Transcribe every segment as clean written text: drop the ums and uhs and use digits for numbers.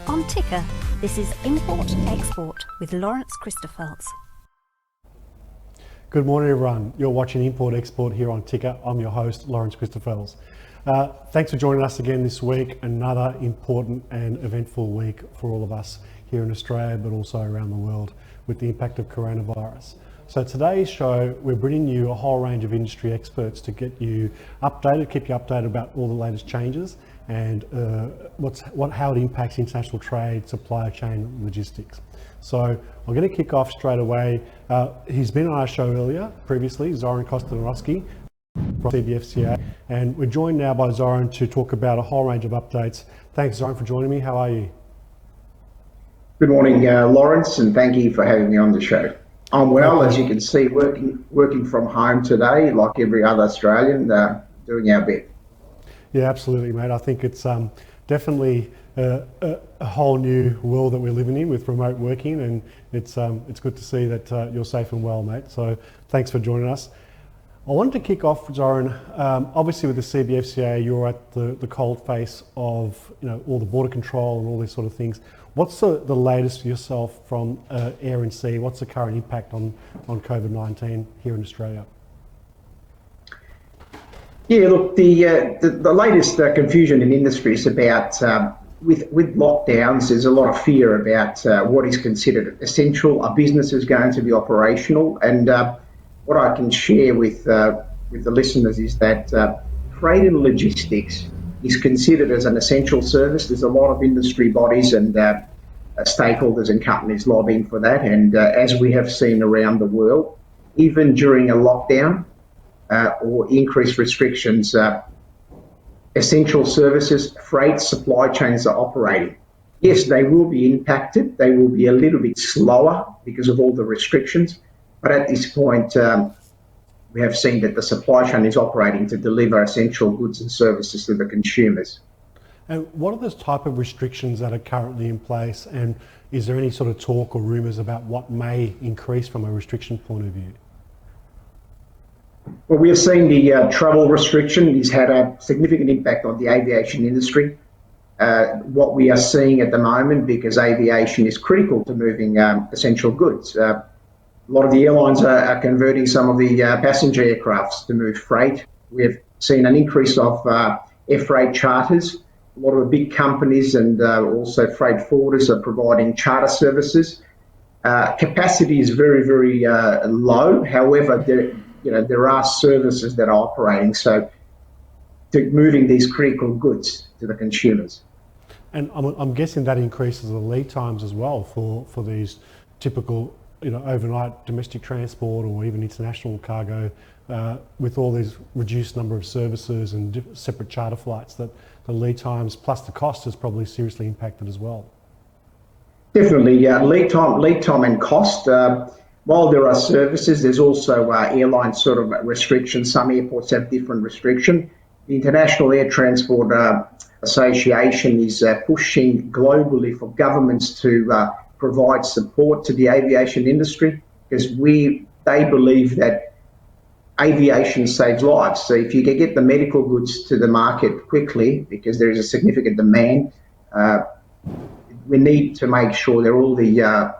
On Ticker, this is Import Export with Lawrence Christophels. Good morning, everyone. You're watching Import Export here on Ticker. I'm your host, Lawrence Christophels. Thanks for joining us again this week. Another important and eventful week for all of us here in Australia, but also around the world with the impact of coronavirus. So today's show, we're bringing you a whole range of industry experts to get you updated, keep you updated about all the latest changes and how it impacts international trade, supply chain, and logistics. So I'm going to kick off straight away. He's been on our show earlier, previously, Zoran Kostadinoski from CBFCA, and we're joined now by Zoran to talk about a whole range of updates. Thanks, Zoran, for joining me. How are you? Good morning, Lawrence, and thank you for having me on the show. I'm well, as you can see, working from home today, like every other Australian, doing our bit. Yeah, absolutely, mate. I think it's definitely a whole new world that we're living in with remote working, and it's good to see that you're safe and well, mate. So thanks for joining us. I wanted to kick off, Zoran. Obviously, with the CBFCA, you're at the cold face of all the border control and all these sort of things. What's the latest for yourself from air and sea? What's the current impact on COVID-19 here in Australia? Yeah, look, the latest confusion in industry is about with lockdowns. There's a lot of fear about what is considered essential. Are businesses going to be operational? And what I can share with the listeners is that freight and logistics is considered as an essential service. There's a lot of industry bodies and stakeholders and companies lobbying for that. And as we have seen around the world, even during a lockdown or increased restrictions, essential services, freight supply chains are operating. Yes, they will be impacted. They will be a little bit slower because of all the restrictions. But at this point, we have seen that the supply chain is operating to deliver essential goods and services to the consumers. And what are the type of restrictions that are currently in place? And is there any sort of talk or rumours about what may increase from a restriction point of view? Well, we have seen the travel restriction has had a significant impact on the aviation industry. What we are seeing at the moment, because aviation is critical to moving essential goods, a lot of the airlines are converting some of the passenger aircrafts to move freight. We have seen an increase of air freight charters. A lot of the big companies and also freight forwarders are providing charter services. Capacity is very, very low. However, there are services that are operating, so to moving these critical goods to the consumers. And I'm guessing that increases the lead times as well for these typical overnight domestic transport or even international cargo, with all these reduced number of services and separate charter flights, that the lead times plus the cost is probably seriously impacted as well. Definitely, lead time and cost. While there are services, there's also airline sort of restrictions. Some airports have different restrictions. The International Air Transport Association is pushing globally for governments to provide support to the aviation industry, because they believe that aviation saves lives. So if you can get the medical goods to the market quickly, because there is a significant demand, we need to make sure that all the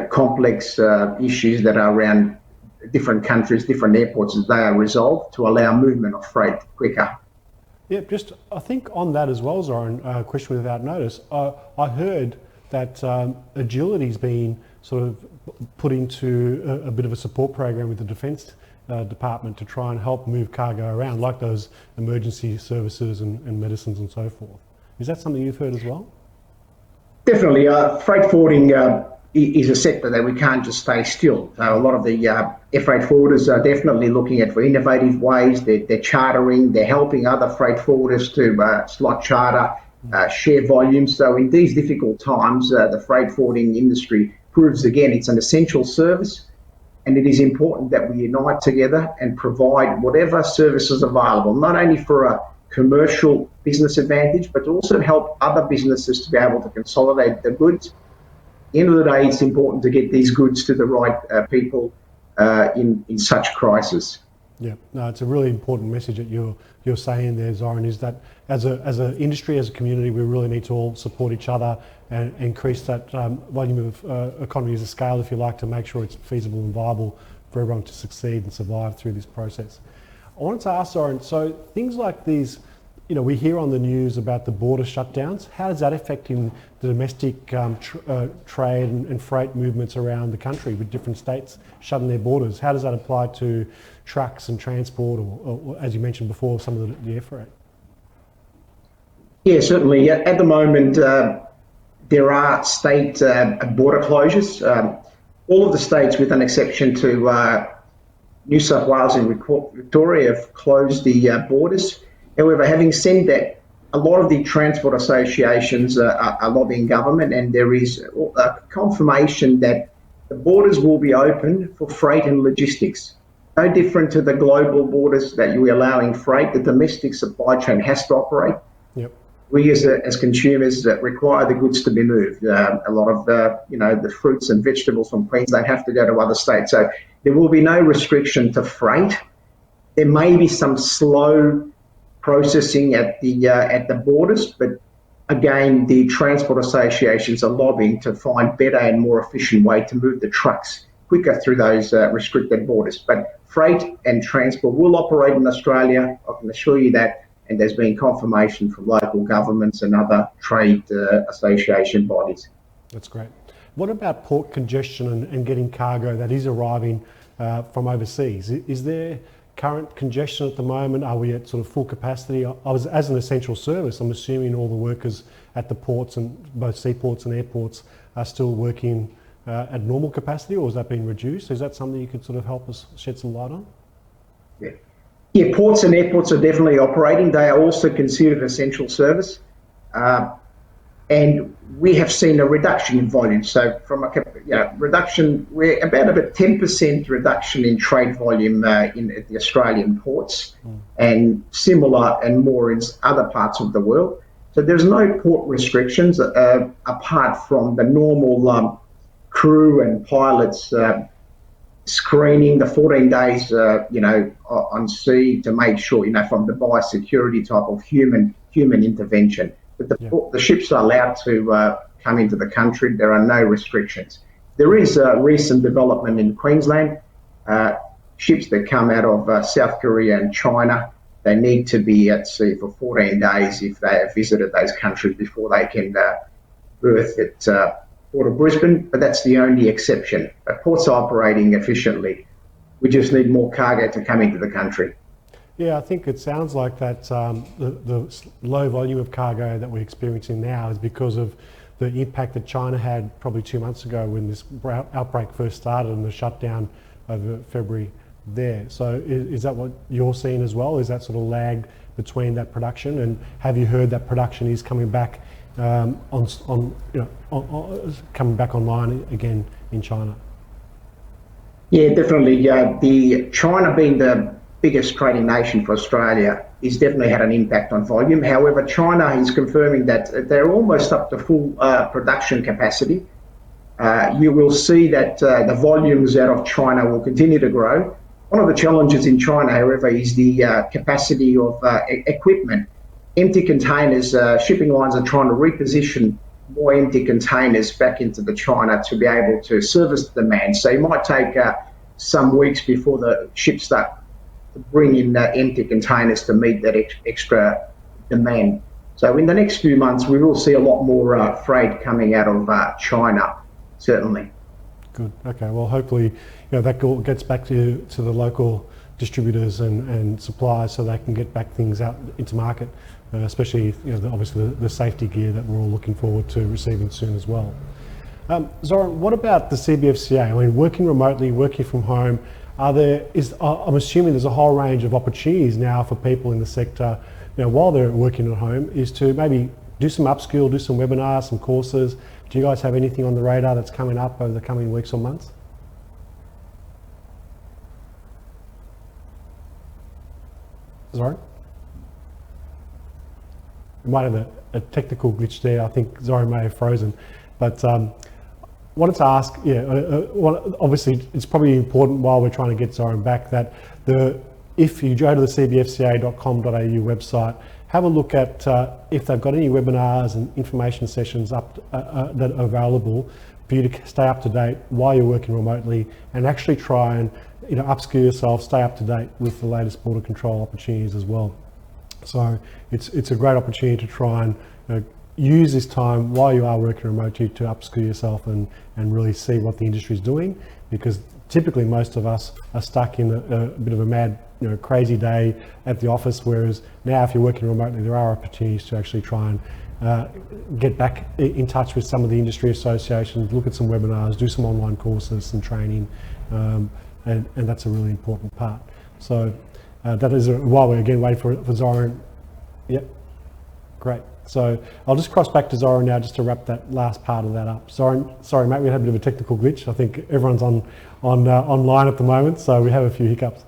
complex issues that are around different countries, different airports, they are resolved to allow movement of freight quicker. Yeah, just I think on that as well, Zoran, question without notice. I heard that agility's been sort of put into a bit of a support program with the Defence Department to try and help move cargo around, like those emergency services and medicines and so forth. Is that something you've heard as well? Definitely. Freight forwarding is a sector that we can't just stay still. A lot of the air freight forwarders are definitely looking at for innovative ways. They're chartering, they're helping other freight forwarders to slot charter, share volumes. So in these difficult times, the freight forwarding industry proves again it's an essential service, and it is important that we unite together and provide whatever services available, not only for a commercial business advantage, but to also help other businesses to be able to consolidate the goods. At the end of the day, it's important to get these goods to the right people in such crisis. Yeah, no, it's a really important message that you're saying there, Zoran, is that as an industry, as a community, we really need to all support each other and increase that volume of economies of scale, if you like, to make sure it's feasible and viable for everyone to succeed and survive through this process. I wanted to ask, Zoran, so things like these, you know, we hear on the news about the border shutdowns. How does that affect in the domestic trade and freight movements around the country with different states shutting their borders? How does that apply to trucks and transport or as you mentioned before, some of the air freight? Yeah, certainly. At the moment, there are state border closures. All of the states, with an exception to New South Wales and Victoria, have closed the borders. However, having said that, a lot of the transport associations are lobbying government, and there is a confirmation that the borders will be open for freight and logistics. No different to the global borders that you're allowing freight, the domestic supply chain has to operate. Yep. We as consumers require the goods to be moved. A lot of the fruits and vegetables from Queensland have to go to other states. So there will be no restriction to freight. There may be some slow processing at the borders, but again, the transport associations are lobbying to find better and more efficient way to move the trucks quicker through those restricted borders. But freight and transport will operate in Australia, I can assure you that, and there's been confirmation from local governments and other trade association bodies. That's great. What about port congestion and getting cargo that is arriving from overseas? Is there current congestion at the moment? Are we at sort of full capacity? As an essential service, I'm assuming all the workers at the ports and both seaports and airports are still working at normal capacity, or has that been reduced? Is that something you could sort of help us shed some light on? Yeah, ports and airports are definitely operating. They are also considered essential service. And we have seen a reduction in volume. So from a reduction, we're about a 10% reduction in trade volume in the Australian ports, and similar and more in other parts of the world. So there's no port restrictions apart from the normal crew and pilots screening, the 14 days, on sea to make sure, from the biosecurity type of human intervention. But the ships are allowed to come into the country. There are no restrictions. There is a recent development in Queensland. Ships that come out of South Korea and China, they need to be at sea for 14 days if they have visited those countries before they can berth at Port of Brisbane. But that's the only exception. But ports are operating efficiently. We just need more cargo to come into the country. Yeah, I think it sounds like that the low volume of cargo that we're experiencing now is because of the impact that China had probably 2 months ago when this outbreak first started and the shutdown over February there. So is that what you're seeing as well? Is that sort of lag between that production? And have you heard that production is coming back coming back online again in China? Yeah, definitely. The China being the biggest trading nation for Australia is definitely had an impact on volume. However, China is confirming that they're almost up to full production capacity. You will see that the volumes out of China will continue to grow. One of the challenges in China, however, is the capacity of equipment. Empty containers, shipping lines are trying to reposition more empty containers back into the China to be able to service the demand. So it might take some weeks before the ships start to bring in empty containers to meet that extra demand. So in the next few months, we will see a lot more freight coming out of China, certainly. Good. Okay. Well, hopefully, that gets back to the local distributors and suppliers, so they can get back things out into market, especially obviously the safety gear that we're all looking forward to receiving soon as well. Zoran, what about the CBFCA? I mean, working remotely, working from home. I'm assuming there's a whole range of opportunities now for people in the sector, while they're working at home, is to maybe do some upskill, do some webinars, some courses. Do you guys have anything on the radar that's coming up over the coming weeks or months? Zoran? We might have a technical glitch there. I think Zoran may have frozen. But wanted to ask, obviously it's probably important while we're trying to get Zoran back that if you go to the cbfca.com.au website, have a look at if they've got any webinars and information sessions up that are available for you to stay up to date while you're working remotely, and actually try and upskill yourself, stay up to date with the latest border control opportunities as well. So it's a great opportunity to try and use this time while you are working remotely to upskill yourself and really see what the industry is doing, because typically most of us are stuck in a bit of a mad, crazy day at the office, whereas now if you're working remotely, there are opportunities to actually try and get back in touch with some of the industry associations, look at some webinars, do some online courses and training, and that's a really important part. So that is while we're again waiting for Zoran. Yep, great. So I'll just cross back to Zoran now just to wrap that last part of that up. Zoran, sorry mate, we had a bit of a technical glitch. I think everyone's online at the moment, so we have a few hiccups.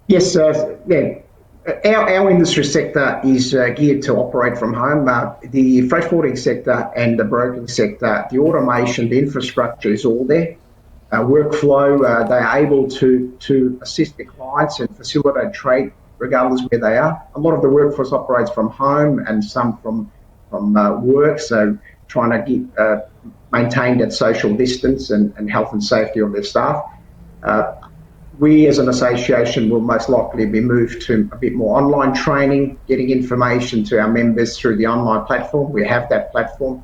Yes, yeah. Our industry sector is geared to operate from home. The freight forwarding sector and the broking sector, the automation, the infrastructure is all there. Workflow, they're able to assist the clients and facilitate trade regardless where they are. A lot of the workforce operates from home and some from work, so trying to maintain that social distance and health and safety of their staff. We as an association will most likely be moved to a bit more online training, getting information to our members through the online platform. We have that platform,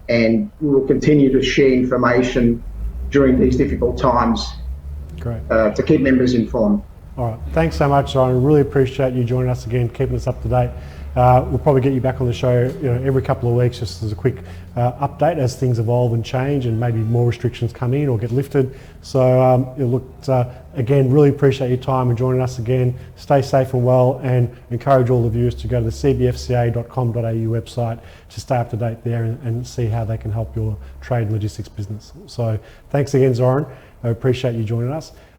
and we will continue to share information during these difficult times. Great. To keep members informed. All right, thanks so much, Zoran. I really appreciate you joining us again, keeping us up to date. We'll probably get you back on the show every couple of weeks, just as a quick update as things evolve and change, and maybe more restrictions come in or get lifted. So again, really appreciate your time and joining us again. Stay safe and well, and encourage all the viewers to go to the cbfca.com.au website to stay up to date there and see how they can help your trade and logistics business. So thanks again, Zoran. I appreciate you joining us.